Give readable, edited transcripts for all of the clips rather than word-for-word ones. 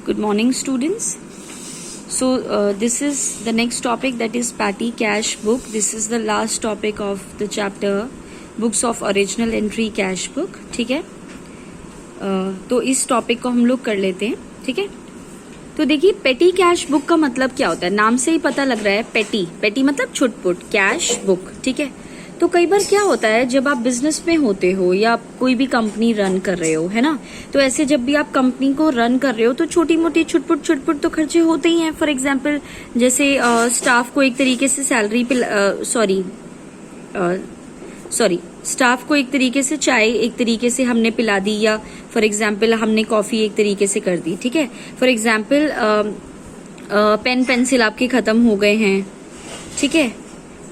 Good morning, students. So this is the next topic, that is petty cash book. This is the last topic of the chapter books of original entry cash book. ठीक है, तो इस topic को हम लोग कर लेते हैं. ठीक है, तो देखिए पेटी कैश बुक का मतलब क्या होता है. नाम से ही पता लग रहा है, पेटी. पेटी मतलब छुटपुट, कैश बुक. ठीक है, तो कई बार क्या होता है, जब आप बिजनेस में होते हो या आप कोई भी कंपनी रन कर रहे हो, है ना, तो ऐसे जब भी आप कंपनी को रन कर रहे हो तो छोटी मोटी छुटपुट तो खर्चे होते ही हैं. फॉर एग्जांपल जैसे स्टाफ को एक तरीके से सैलरी पे स्टाफ को एक तरीके से चाय एक तरीके से हमने पिला दी, या फॉर एग्जांपल हमने कॉफी एक तरीके से कर दी. ठीक है, फॉर एग्जांपल पेन पेंसिल आपके खत्म हो गए हैं. ठीक है,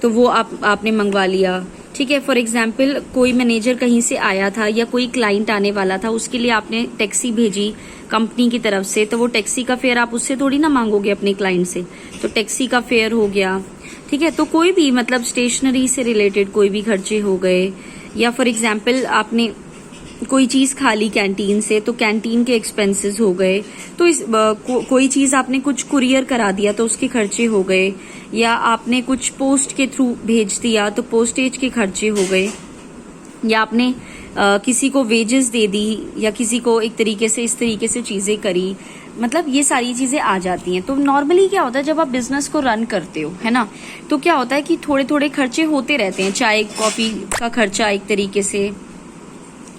तो वो आपने मंगवा लिया. ठीक है, फॉर एग्जाम्पल कोई मैनेजर कहीं से आया था या कोई क्लाइंट आने वाला था, उसके लिए आपने टैक्सी भेजी कंपनी की तरफ से, तो वो टैक्सी का फेयर आप उससे थोड़ी ना मांगोगे अपने क्लाइंट से, तो टैक्सी का फेयर हो गया. ठीक है, तो कोई भी मतलब स्टेशनरी से रिलेटेड कोई भी खर्चे हो गए, या फॉर एग्जाम्पल आपने कोई चीज खा ली कैंटीन से, तो कैंटीन के एक्सपेंसेस हो गए. तो इस कोई चीज आपने कुछ कुरियर करा दिया तो उसके खर्चे हो गए, या आपने कुछ पोस्ट के थ्रू भेज दिया तो पोस्टेज के खर्चे हो गए, या आपने किसी को वेजेस दे दी, या किसी को एक तरीके से इस तरीके से चीजें करी, मतलब ये सारी चीजें आ जाती हैं. तो नॉर्मली क्या होता है, जब आप बिजनेस को रन करते हो, है ना, तो क्या होता है कि थोड़े थोड़े खर्चे होते रहते हैं. चाय कॉफी का खर्चा एक तरीके से,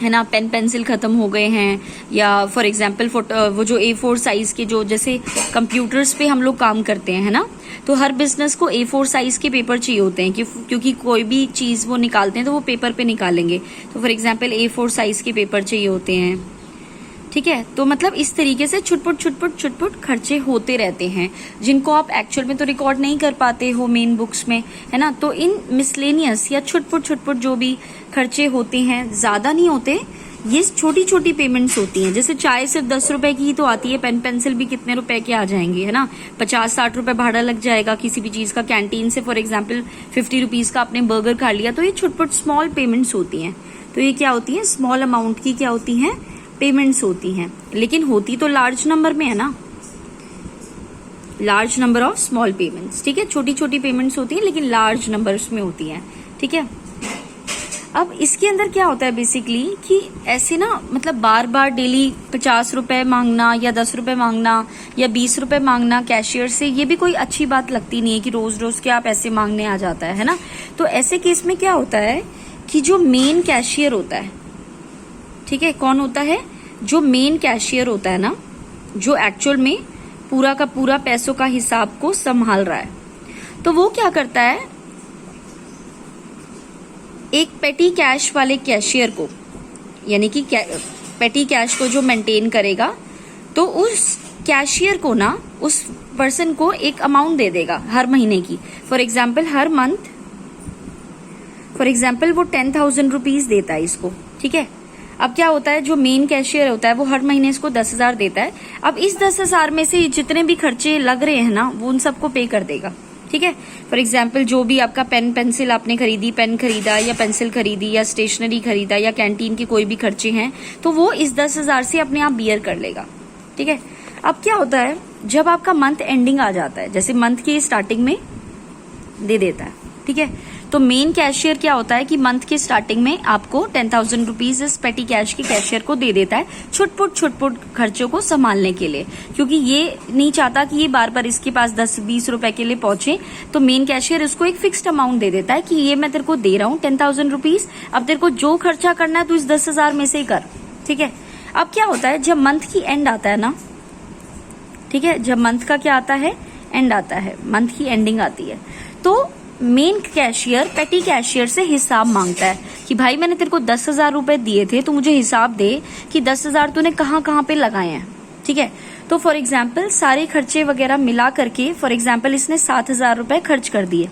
है ना, पेन पेंसिल खत्म हो गए हैं, या फॉर एग्जाम्पल वो जो A4 साइज के, जो जैसे कंप्यूटर्स पे हम लोग काम करते हैं, है ना, तो हर बिजनेस को A4 साइज के पेपर चाहिए होते हैं, क्योंकि कोई भी चीज वो निकालते हैं तो वो पेपर पे निकालेंगे. तो फॉर एग्जाम्पल A4 साइज के पेपर चाहिए होते हैं. ठीक है, तो मतलब इस तरीके से छुटपुट खर्चे होते रहते हैं, जिनको आप एक्चुअल में तो रिकॉर्ड नहीं कर पाते हो मेन बुक्स में, है ना. तो इन मिसलेनियस या छुटपुट जो भी खर्चे होते हैं, ज्यादा नहीं होते, ये छोटी छोटी पेमेंट्स होती हैं. जैसे चाय सिर्फ 10 रुपए की तो आती है, पेन पेंसिल भी कितने रुपए के आ जाएंगे, है ना, 50-60 रुपए भाड़ा लग जाएगा किसी भी चीज का. कैंटीन से फॉर एग्जाम्पल 50 रुपीज का आपने बर्गर खा लिया, तो ये छुटपुट स्मॉल पेमेंट्स होती हैं. तो ये क्या होती है, स्मॉल अमाउंट की क्या होती हैं, पेमेंट्स होती हैं. लेकिन होती तो लार्ज नंबर में है ना, large number of small payments. ठीक है, छोटी छोटी पेमेंट्स होती हैं लेकिन लार्ज नंबर्स में होती हैं. ठीक है, अब इसके अंदर क्या होता है बेसिकली कि ऐसे ना, मतलब बार बार डेली 50 रुपए मांगना या 10 रुपए मांगना या 20 रुपए मांगना कैशियर से, ये भी कोई अच्छी बात लगती नहीं है कि रोज रोज क्या पैसे मांगने आ जाता है ना. तो ऐसे केस में क्या होता है कि जो मेन कैशियर होता है, ठीक है, कौन होता है, जो मेन कैशियर होता है ना, जो एक्चुअल में पूरा का पूरा पैसों का हिसाब को संभाल रहा है, तो वो क्या करता है, एक पेटी कैश वाले कैशियर को, यानी कि पेटी कैश को जो मेंटेन करेगा, तो उस कैशियर को ना, उस पर्सन को एक अमाउंट दे देगा हर महीने की. For example her month, for example वो 10,000 रुपीज देता है इसको. ठीक है, अब क्या होता है, जो मेन कैशियर होता है वो हर महीने इसको 10,000 देता है. अब इस 10,000 में से जितने भी खर्चे लग रहे हैं ना, वो उन सबको पे कर देगा. ठीक है, फॉर एग्जाम्पल जो भी आपका पेन पेंसिल आपने खरीदी, पेन खरीदा या पेंसिल खरीदी या स्टेशनरी खरीदा या कैंटीन के कोई भी खर्चे हैं, तो वो इस 10,000 से अपने आप बियर कर लेगा. ठीक है, अब क्या होता है, जब आपका मंथ एंडिंग आ जाता है, जैसे मंथ की स्टार्टिंग में दे देता है. ठीक है, तो मेन कैशियर क्या होता है कि मंथ के स्टार्टिंग में आपको 10,000 रुपीज इस पेटी कैश के कैशियर को दे देता है, छुटपुट खर्चों को संभालने के लिए, क्योंकि ये नहीं चाहता कि ये बार बार इसके पास 10-20 रुपए के लिए पहुंचे. तो मेन कैशियर इसको एक फिक्स्ड अमाउंट दे देता है कि ये मैं तेरे को दे रहा हूँ 10,000 रुपीज, अब तेरे को जो खर्चा करना है तो इस 10,000 में से ही कर. ठीक है, अब क्या होता है, जब मंथ की एंड आता है ना, ठीक है, जब मंथ का क्या आता है, एंड आता है, मंथ की एंडिंग आती है, तो मेन कैशियर पेटी कैशियर से हिसाब मांगता है कि भाई मैंने तेरे को 10,000 रुपए दिए थे, तो मुझे हिसाब दे कि 10,000 तूने कहाँ कहाँ पे लगाए हैं. ठीक है, तो फॉर एग्जाम्पल सारे खर्चे वगैरह मिला करके, फॉर एग्जाम्पल इसने 7,000 रुपए खर्च कर दिए.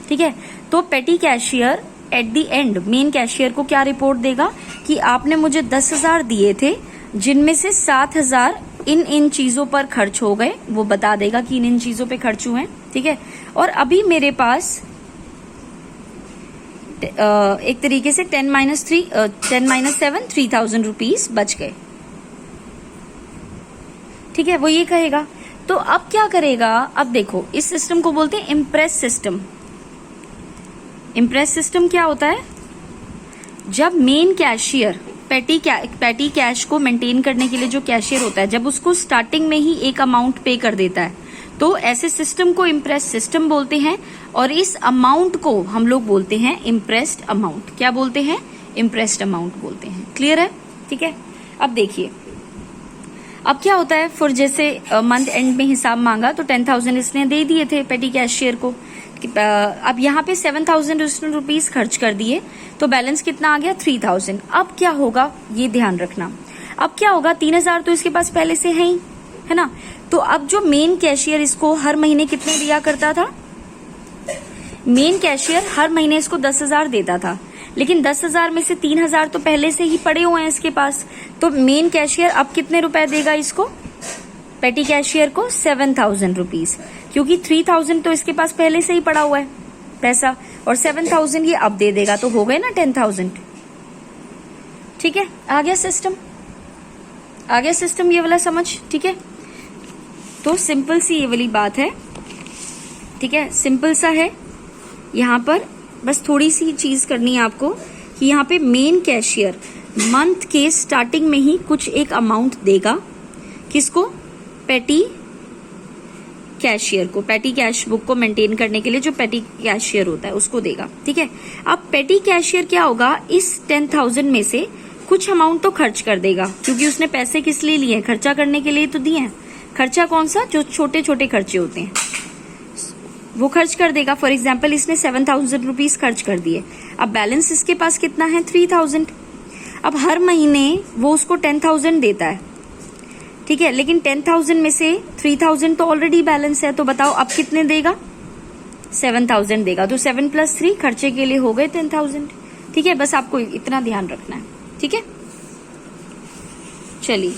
ठीक है, तो पेटी cashier at the end main cashier को क्या रिपोर्ट देगा कि आपने मुझे 10,000 दिए थे, जिनमें से 7,000 इन चीजों पर खर्च हो गए, वो बता देगा कि इन चीजों पे खर्च हुए हैं. ठीक है, और अभी मेरे पास एक तरीके से 10 - 7 3,000 रुपीज बच गए. ठीक है, वो ये कहेगा। तो अब क्या करेगा, अब देखो इस सिस्टम को बोलते हैं इम्प्रेस सिस्टम। इम्प्रेस सिस्टम क्या होता है, जब मेन कैशियर पैटी कैश को मेंटेन करने के लिए जो कैशियर होता है, जब उसको स्टार्टिंग में ही एक अमाउंट पे कर देता है, तो ऐसे सिस्टम को इम्प्रेस सिस्टम बोलते हैं। और इस अमाउंट को हम लोग बोलते हैं इम्प्रेस्ड अमाउंट। क्या बोलते हैं, इम्प्रेस्ड अमाउंट बोलते हैं। क्लियर है, ठीक है। अब देखिए अब क्या होता है, फिर जैसे मंथ एंड में हिसाब मांगा तो 10,000 इसने दे दिए थे पेटी कैशियर को। अब यहाँ पे 7,000 रुपीज खर्च कर दिए, तो बैलेंस कितना आ गया, 3,000। अब क्या होगा, ये ध्यान रखना। अब क्या होगा, 3,000 तो इसके पास पहले से है ही, है ना। तो अब जो मेन कैशियर इसको हर महीने कितने दिया करता था, मेन कैशियर हर महीने इसको 10,000 देता था, लेकिन 10,000 में से 3,000 तो पहले से ही पड़े हुए हैं इसके पास। तो मेन कैशियर अब कितने रुपए देगा इसको, पेटी कैशियर को 7,000 रुपीज, क्योंकि 3,000 तो इसके पास पहले से ही पड़ा हुआ है पैसा, और 7,000 ये अब दे देगा, तो हो गए ना 10,000। ठीक है, आ गया सिस्टम, आ गया सिस्टम ये वाला समझ, ठीक है। तो सिंपल सी ये वाली बात है, ठीक है, सिंपल सा है। यहाँ पर बस थोड़ी सी चीज करनी है आपको कि यहाँ पे मेन कैशियर मंथ के स्टार्टिंग में ही कुछ एक अमाउंट देगा, किसको, पेटी कैशियर को, पेटी कैश बुक को मेंटेन करने के लिए जो पेटी कैशियर होता है उसको देगा, ठीक है। अब पेटी कैशियर क्या होगा, इस 10,000 में से कुछ अमाउंट तो खर्च कर देगा, क्योंकि उसने पैसे किस लिए लिए, खर्चा करने के लिए तो दिए हैं। खर्चा कौन सा, जो छोटे छोटे खर्चे होते हैं वो खर्च कर देगा। फॉर एग्जाम्पल इसने 7,000 रुपीज खर्च कर दिए, अब बैलेंस इसके पास कितना है, 3,000। अब हर महीने वो उसको 10,000 देता है, ठीक है, लेकिन 10,000 में से 3,000 तो ऑलरेडी बैलेंस है, तो बताओ अब कितने देगा, 7,000 देगा। तो 7 + 3 खर्चे के लिए हो गए 10,000, ठीक है। बस आपको इतना ध्यान रखना है, ठीक है। चलिए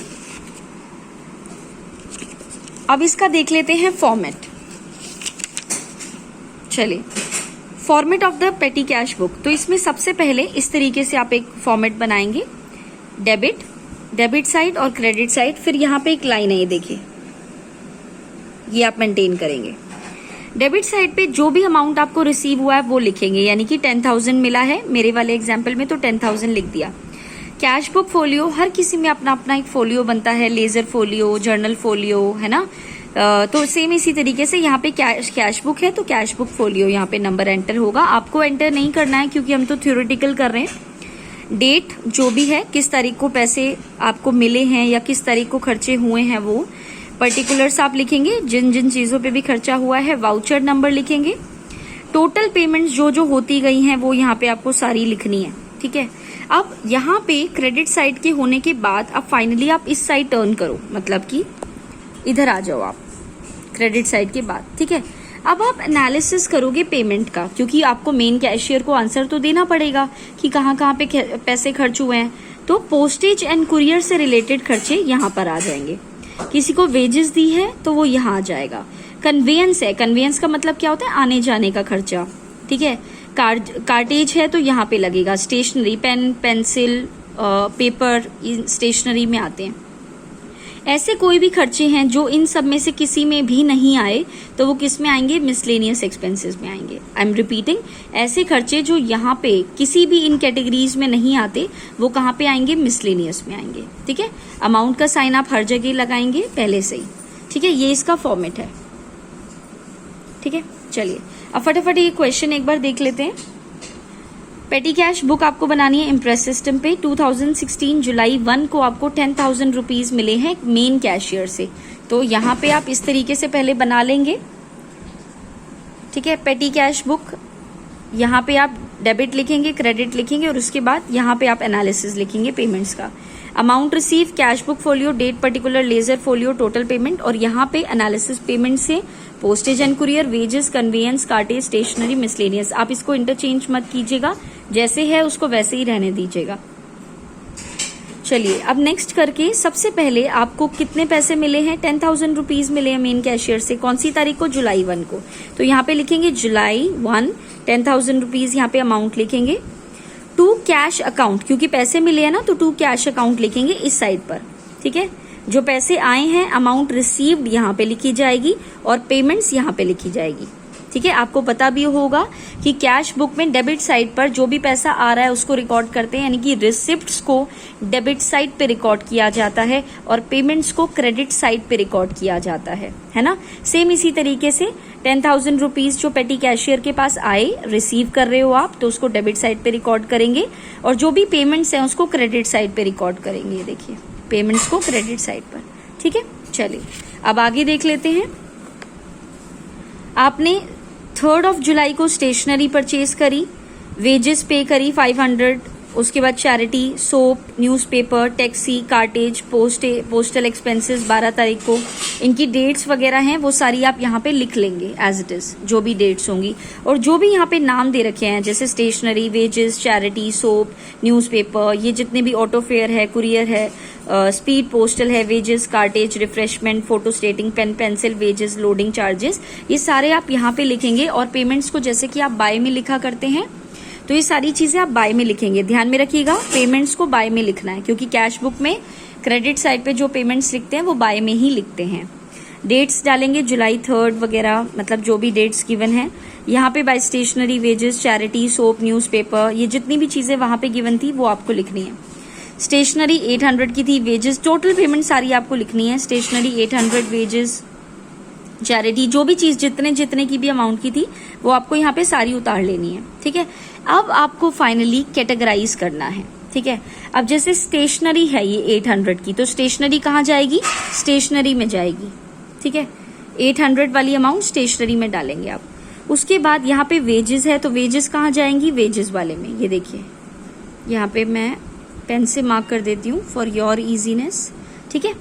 अब इसका देख लेते हैं फॉर्मेट। चलिए, फॉर्मेट ऑफ द पेटी कैश बुक। तो इसमें सबसे पहले इस तरीके से आप एक फॉर्मेट बनाएंगे, डेबिट साइड और क्रेडिट साइड। फिर यहाँ पे एक लाइन है, ये देखिए, ये आप मेंटेन करेंगे। डेबिट साइड पे जो भी अमाउंट आपको रिसीव हुआ है वो लिखेंगे, यानी कि 10,000 मिला है मेरे वाले एग्जाम्पल में, तो 10,000 लिख दिया। कैश बुक फोलियो, हर किसी में अपना अपना एक फोलियो बनता है, लेजर फोलियो, जर्नल फोलियो, है ना। तो सेम इसी तरीके से यहाँ पे कैश बुक है तो कैश बुक फोलियो, यहाँ पे नंबर एंटर होगा। आपको एंटर नहीं करना है क्योंकि हम तो थ्योरेटिकल कर रहे हैं। डेट जो भी है, किस तारीख को पैसे आपको मिले हैं या किस तारीख को खर्चे हुए हैं, वो पर्टिकुलर्स आप लिखेंगे, जिन जिन चीजों पे भी खर्चा हुआ है। वाउचर नंबर लिखेंगे। टोटल पेमेंट्स जो जो होती गई हैं वो यहाँ पे आपको सारी लिखनी है, ठीक है। अब यहाँ पे क्रेडिट साइड के होने के बाद अब फाइनली आप इस साइड टर्न करो, मतलब कि इधर आ जाओ आप क्रेडिट साइड के बाद, ठीक है। अब आप एनालिसिस करोगे पेमेंट का, क्योंकि आपको मेन कैशियर को आंसर तो देना पड़ेगा कि कहाँ कहाँ पे पैसे खर्च हुए हैं। तो पोस्टेज एंड कुरियर से रिलेटेड खर्चे यहाँ पर आ जाएंगे। किसी को वेजेस दी है तो वो यहाँ आ जाएगा। कन्वेयंस है, कन्वेयंस का मतलब क्या होता है, आने जाने का खर्चा, ठीक है। कार्टेज है तो यहाँ पे लगेगा। Stationery, pen, pencil, paper, stationery में आते हैं। ऐसे कोई भी खर्चे हैं जो इन सब में से किसी में भी नहीं आए तो वो किस में आएंगे, मिसलेनियस एक्सपेंसेस में आएंगे। आई एम रिपीटिंग, ऐसे खर्चे जो यहाँ पे किसी भी इन कैटेगरीज में नहीं आते वो कहाँ पे आएंगे, मिसलेनियस में आएंगे, ठीक है। अमाउंट का साइन आप हर जगह लगाएंगे पहले से ही, ठीक है। ये इसका फॉर्मेट है, ठीक है। चलिए अब फटाफट ये क्वेश्चन एक बार देख लेते हैं। पेटी कैश बुक आपको बनानी है इम्प्रेस सिस्टम पे। 2016 जुलाई 1 को आपको 10,000 रुपीज मिले हैं मेन कैशियर से, तो यहाँ पे आप इस तरीके से पहले बना लेंगे, ठीक है। पेटी कैश बुक, यहाँ पे आप डेबिट लिखेंगे, क्रेडिट लिखेंगे, और उसके बाद यहाँ पे आप एनालिसिस लिखेंगे पेमेंट्स का। Amount receive, cash book folio, date particular, ledger folio, total payment, और यहाँ पे एनालिसिस पेमेंट से postage and courier, wages, conveyance, cartage, stationery, miscellaneous. आप इसको इंटरचेंज मत कीजिएगा, जैसे है उसको वैसे ही रहने दीजिएगा। चलिए अब नेक्स्ट करके सबसे पहले आपको कितने पैसे मिले हैं, 10,000 रुपीज मिले हैं मेन कैशियर से। कौन सी तारीख को, जुलाई 1 को। तो यहाँ पे लिखेंगे जुलाई 1, 10,000 रुपीज यहाँ पे अमाउंट लिखेंगे। टू कैश अकाउंट, क्योंकि पैसे मिले हैं ना तो टू कैश अकाउंट लिखेंगे इस साइड पर, ठीक है। जो पैसे आए हैं अमाउंट रिसीव्ड यहाँ पे लिखी जाएगी और पेमेंट्स यहाँ पे लिखी जाएगी। ठीक है, आपको पता भी होगा कि कैश बुक में डेबिट साइड पर जो भी पैसा आ रहा है उसको रिकॉर्ड करते हैं, यानी कि रिसिप्ट्स को डेबिट साइड पे रिकॉर्ड किया जाता है और पेमेंट्स को क्रेडिट साइड पे रिकॉर्ड किया जाता है ना। सेम इसी तरीके से 10,000 रुपीज जो पेटी कैशियर के पास आए, रिसीव कर रहे हो आप, तो उसको डेबिट साइड पे रिकॉर्ड करेंगे और जो भी पेमेंट्स हैं उसको क्रेडिट साइड पे रिकॉर्ड करेंगे। देखिए, पेमेंट्स को क्रेडिट साइड पर। ठीक है, चलिए अब आगे देख लेते हैं। आपने 3 जुलाई को स्टेशनरी परचेज करी, वेजेस पे करी 500, उसके बाद charity, soap, newspaper, taxi, cartage, postal expenses 12 तारीख को। इनकी डेट्स वगैरह हैं वो सारी आप यहाँ पे लिख लेंगे एज इट इज, जो भी डेट्स होंगी। और जो भी यहाँ पे नाम दे रखे हैं जैसे stationery, wages, charity, soap, newspaper, ये जितने भी ऑटो फेयर है, कुरियर है, स्पीड पोस्टल है, wages, cartage, refreshment, photostating, pen pencil, wages, loading charges, ये सारे आप यहाँ पे लिखेंगे। और पेमेंट्स को जैसे कि आप बाय में लिखा करते हैं तो ये सारी चीजें आप बाय में लिखेंगे। ध्यान में रखिएगा, पेमेंट्स को बाय में लिखना है, क्योंकि कैश बुक में क्रेडिट साइड पे जो पेमेंट्स लिखते हैं वो बाय में ही लिखते हैं। डेट्स डालेंगे जुलाई 3 वगैरह, मतलब जो भी डेट्स गिवन है यहाँ पे। Buy stationery, wages, charity, soap, newspaper, ये जितनी भी चीजें वहां पे गिवन थी वो आपको लिखनी है। स्टेशनरी 800 की थी, वेजेस, टोटल पेमेंट सारी आपको लिखनी है। स्टेशनरी 800, वेजेस, चैरिटी, जो भी चीज जितने की भी अमाउंट की थी वो आपको यहाँ पे सारी उतार लेनी है। ठीक है, अब आपको फाइनली कैटेगराइज करना है। ठीक है, अब जैसे स्टेशनरी है ये 800 की, तो स्टेशनरी कहाँ जाएगी? स्टेशनरी में जाएगी। ठीक है, 800 वाली अमाउंट स्टेशनरी में डालेंगे आप। उसके बाद यहाँ पे वेजेस है, तो वेजेस कहाँ जाएंगी? वेजेस वाले में। ये देखिए, यहाँ पे मैं पेन से मार्क कर देती हूँ फॉर योर इजीनेस। ठीक है,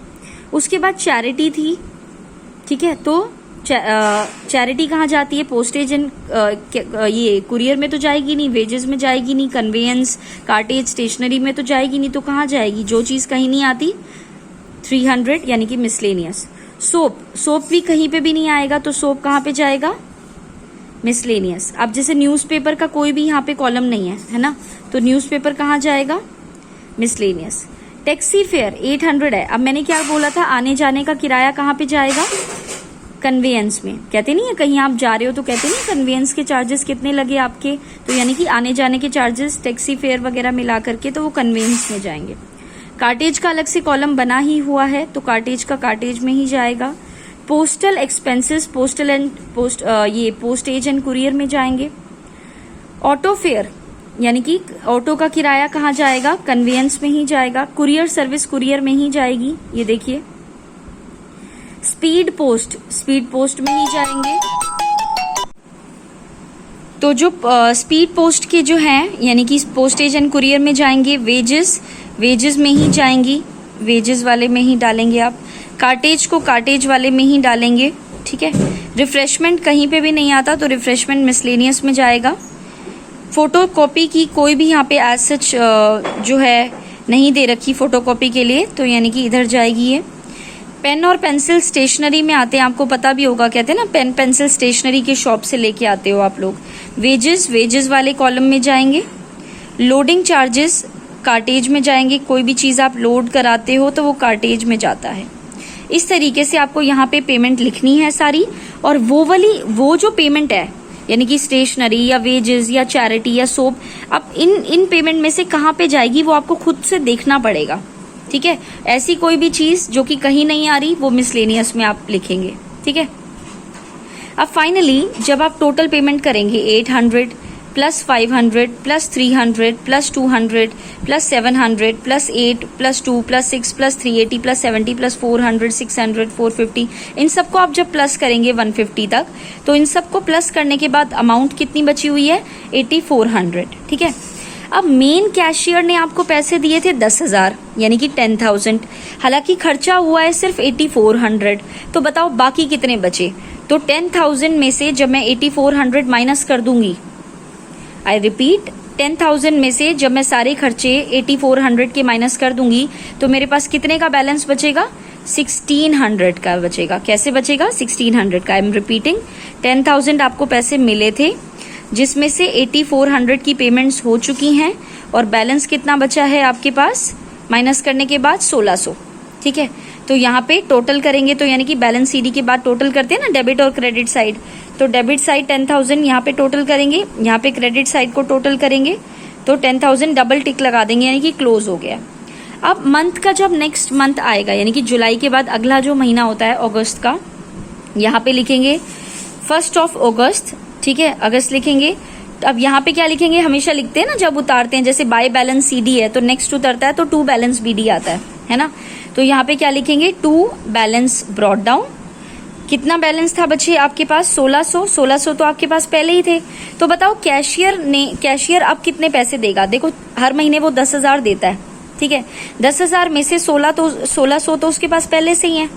उसके बाद चैरिटी थी। ठीक है, तो चैरिटी कहाँ जाती है? पोस्टेज एंड ये कुरियर में तो जाएगी नहीं, वेजेस में जाएगी नहीं, कन्वेयंस, कार्टेज, स्टेशनरी में तो जाएगी नहीं, तो कहाँ जाएगी? जो चीज कहीं नहीं आती 300, यानी कि मिसलेनियस। सोप भी कहीं पे भी नहीं आएगा, तो सोप कहाँ पे जाएगा? मिसलेनियस। अब जैसे न्यूज़पेपर का कोई भी यहाँ पे कॉलम नहीं है ना, तो न्यूज़पेपर कहाँ जाएगा? मिसलेनियस। टैक्सी फेयर 800 है। अब मैंने क्या बोला था, आने जाने का किराया कहाँ पे जाएगा? कन्वेयंस में। कहते नहीं है कहीं आप जा रहे हो तो कहते नहीं कन्वेयंस के चार्जेस कितने लगे आपके, तो यानी कि आने जाने के चार्जेस, टैक्सी फेयर वगैरह मिला करके, तो वो कन्वेयंस में जाएंगे। कार्टेज का अलग से कॉलम बना ही हुआ है, तो कार्टेज का कार्टेज में ही जाएगा। Postal expenses, postage and courier में जाएंगे। ऑटो फेयर यानी कि ऑटो का किराया कहाँ जाएगा? कन्वेयंस में ही जाएगा। कुरियर सर्विस कुरियर में ही जाएगी, ये देखिए। स्पीड पोस्ट में ही जाएंगे। तो जो स्पीड पोस्ट के जो हैं, यानी कि पोस्टेज एंड कुरियर में जाएंगे। वेजेस में ही जाएंगी, वेजेस वाले में ही डालेंगे आप। कार्टेज को कार्टेज वाले में ही डालेंगे। ठीक है, रिफ्रेशमेंट कहीं पे भी नहीं आता, तो रिफ्रेशमेंट मिसलेनियस में जाएगा। फोटो कॉपी की कोई भी यहाँ पे एज सच जो है नहीं दे रखी फोटो कॉपी के लिए, तो यानी कि इधर जाएगी ये। पेन और पेंसिल स्टेशनरी में आते हैं, आपको पता भी होगा, कहते हैं ना पेन पेंसिल स्टेशनरी के शॉप से लेके आते हो आप लोग। वेजेस वाले कॉलम में जाएंगे। लोडिंग चार्जेस कार्टेज में जाएंगे, कोई भी चीज आप लोड कराते हो तो वो कार्टेज में जाता है। इस तरीके से आपको यहाँ पे पेमेंट लिखनी है सारी। और वो जो पेमेंट है, यानी कि स्टेशनरी या वेजेस या चैरिटी या सोप, अब इन पेमेंट में से कहाँ पे जाएगी वो आपको खुद से देखना पड़ेगा। ठीक है, ऐसी कोई भी चीज जो कि कहीं नहीं आ रही वो मिसलेनियस में आप लिखेंगे। ठीक है, अब फाइनली जब आप टोटल पेमेंट करेंगे 800 plus 500 plus 300 plus 200 plus 700 plus 8 plus 2 plus 6 plus 380 plus 70 plus 400 600 450, इन सबको आप जब प्लस करेंगे 150 तक, तो इन सबको प्लस करने के बाद अमाउंट कितनी बची हुई है? 8400। ठीक है, अब मेन कैशियर ने आपको पैसे दिए थे 10,000, यानी कि 10,000। हालांकि खर्चा हुआ है सिर्फ 8400, तो बताओ बाकी कितने बचे? तो 10,000 में से जब मैं 8400 माइनस कर दूंगी, आई रिपीट, 10,000 में से जब मैं सारे खर्चे 8400 के माइनस कर दूंगी, तो मेरे पास कितने का बैलेंस बचेगा? 1600 का बचेगा। कैसे बचेगा? 1600 का। आई एम रिपीटिंग, 10,000 आपको पैसे मिले थे, जिसमें से 8400 की पेमेंट्स हो चुकी हैं, और बैलेंस कितना बचा है आपके पास माइनस करने के बाद? 1600। ठीक है, तो यहाँ पे टोटल करेंगे तो यानी कि बैलेंस सीडी के बाद टोटल करते हैं ना डेबिट और क्रेडिट साइड, तो डेबिट साइड 10,000 यहाँ पे टोटल करेंगे, यहाँ पे क्रेडिट साइड को टोटल करेंगे तो 10,000 डबल टिक लगा देंगे यानी कि क्लोज हो गया। अब मंथ का जब नेक्स्ट मंथ आएगा यानी कि जुलाई के बाद अगला जो महीना होता है अगस्त का, यहाँ पे लिखेंगे 1 अगस्त, ठीक है, अगस्त लिखेंगे। अब यहाँ पे क्या लिखेंगे, हमेशा लिखते हैं ना जब उतारते हैं, जैसे बाय बैलेंस सीडी है तो नेक्स्ट उतरता है तो टू बैलेंस बीडी आता है ना। तो यहाँ पे क्या लिखेंगे, टू बैलेंस ब्रॉट डाउन। कितना बैलेंस था बच्चे आपके पास, 1600 तो आपके पास पहले ही थे। तो बताओ कैशियर अब कितने पैसे देगा। देखो हर महीने वो 10,000 देता है, ठीक है, 10,000 में से 1600 तो उसके पास पहले से ही है,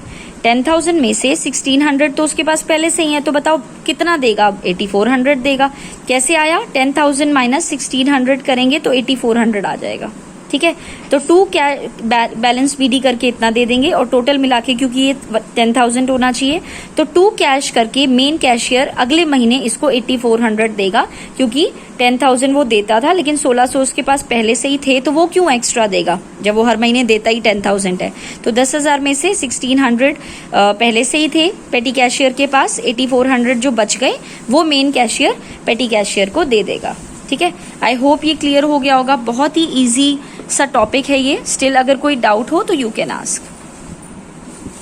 10,000 में से 1600 तो उसके पास पहले से ही है। तो बताओ कितना देगा, 8400 देगा। कैसे आया, 10,000 माइनस 1600 करेंगे तो 8400 आ जाएगा, ठीक है। तो टू बैलेंस बीडी करके इतना दे देंगे और टोटल मिला के, क्योंकि ये 10,000 होना चाहिए, तो टू कैश करके मेन कैशियर अगले महीने इसको 8400 देगा, क्योंकि 10,000 वो देता था लेकिन 1600 उसके पास पहले से ही थे, तो वो क्यों एक्स्ट्रा देगा जब वो हर महीने देता ही 10,000 है। तो 10,000 में से 1600 पहले से ही थे पेटी कैशियर के पास, 8400 जो बच गए वो मेन कैशियर पेटी कैशियर को दे देगा, ठीक है। आई होप ये क्लियर हो गया होगा, बहुत ही इजी सा टॉपिक है ये। स्टिल अगर कोई डाउट हो तो यू कैन आस्क।